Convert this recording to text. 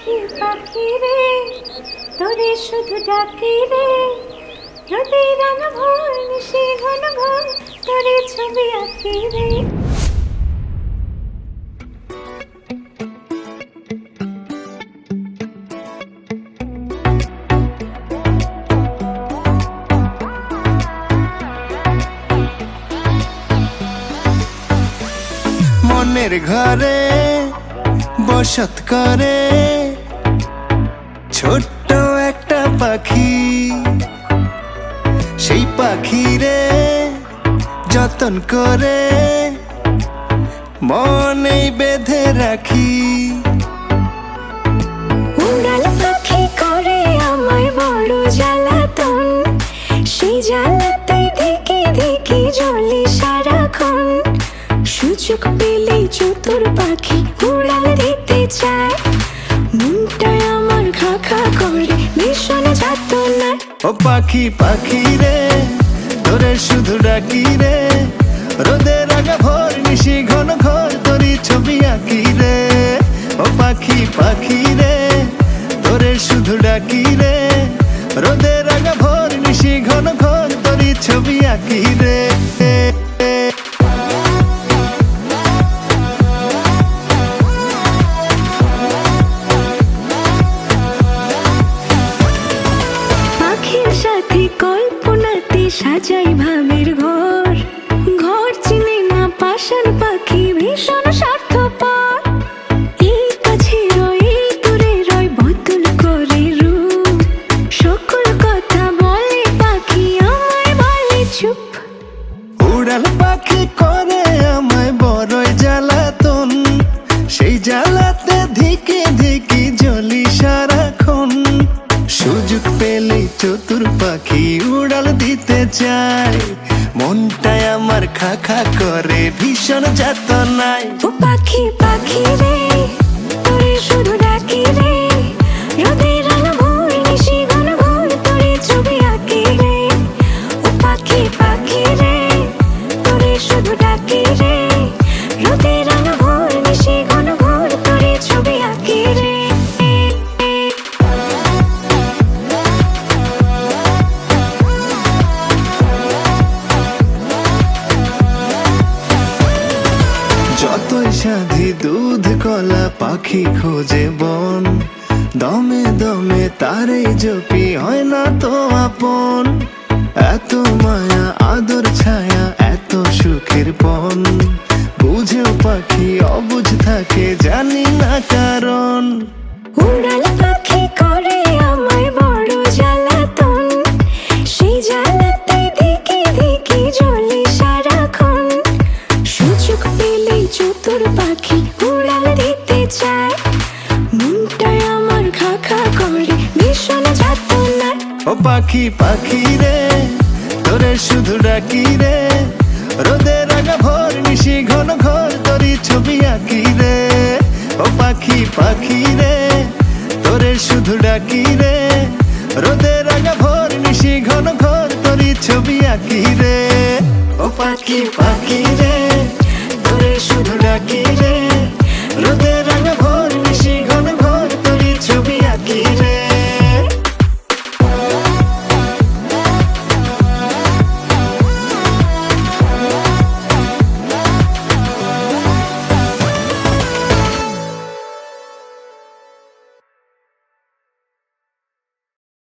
পাখি পাখি রে তোরে শুধু ডাকি রে, নদী রাঙা ভোর নিশি ঘন ঘন তোরে ছবি আঁকি রে। মনের ঘরে বসত করে ছোট্ট একটা পাখি, সেই পাখিরে যতন করে মনেই বেঁধে রাখি। উড়াল পাখি করে আমায় বড় জ্বালাতন, সেই জ্বালাতে দেখে দেখে জ্বলি সারাক্ষণ। সুযোগ পেলেই চতুর পাখি উড়াল দিতে চায়, মনটায় আমার খা খা করে ভীষণ যাতনায়। ও পাখি পাখি রে তোরে শুধু ডাকি রে, রোদের আগা ভোর নিশি ঘন ঘর তোরই ছবি আঁকি রে। ও পাখি পাখি রে তোরে শুধু ডাকি রে, রোদের আগা ভোর নিশি ঘন ঘর তোরই ছবি আঁকি রে। পাখির সাথে কল্পনাতে সাজাই ভাবের ঘর, ঘর চিনে না পাষাণ পাখি ভীষণ স্বার্থপর। এই কাছে রয় এই দূরে রয় বদল করে রূপ, সকল কথা বলে পাখি আমায় বলে চুপ। উড়াল পাখি করে আমায় বড়ই জ্বালাতন, সেই জ্বালাতে ধিকে ধিকে জ্বলি সারাক্ষণ। সুযোগ পেলে চতুর পাখি উড়াল দিতে চায়, মনটায় আমার খা খা করে ভীষণ যাতনায়। ও পাখি পাখি রে তোরে শুধু ডাকি রে, রোদের আলো ভোর নিশি ঘন ঘোর তোরে ছবি আঁকি রে। ও পাখি পাখি রে তোরে শুধু ডাকি রে, রোদের আলো ভোর নিশি ঘন ঘোর তোরে ছবি আঁকি রে। যতই সাধি দুধ কলা পাখি খোঁজে বন, দমে দমে তারে জপি হয় না তো আপন। এত মায়া আদর ছায়া এত সুখের পন, বুঝেও পাখি অবুঝ থাকে জানি না কারণ। উড়াল পাখি করে আমায় বড় জ্বালাতন, সেই জ্বালাতে দেখে দেখে জ্বলি সারাক্ষণ। সুযোগ পেলেই চতুর পাখি উড়াল দিতে চায়, মনটায় আমার খা খা করে ভীষণ যাতনায়। ও পাখি পাখি রে তোরে শুধু ডাকি রে, রোদের আগা ভোর নিশি ঘন ঘর তোরই ছবি আঁকি রে। ও পাখি পাখি রে তোরে শুধু ডাকি রে, রোদের আগা ভোর নিশি ঘন ঘর তোরই ছবি আঁকি রে। ও পাখি পাখি রে তোরে শুধু ডাকি রে, রোদের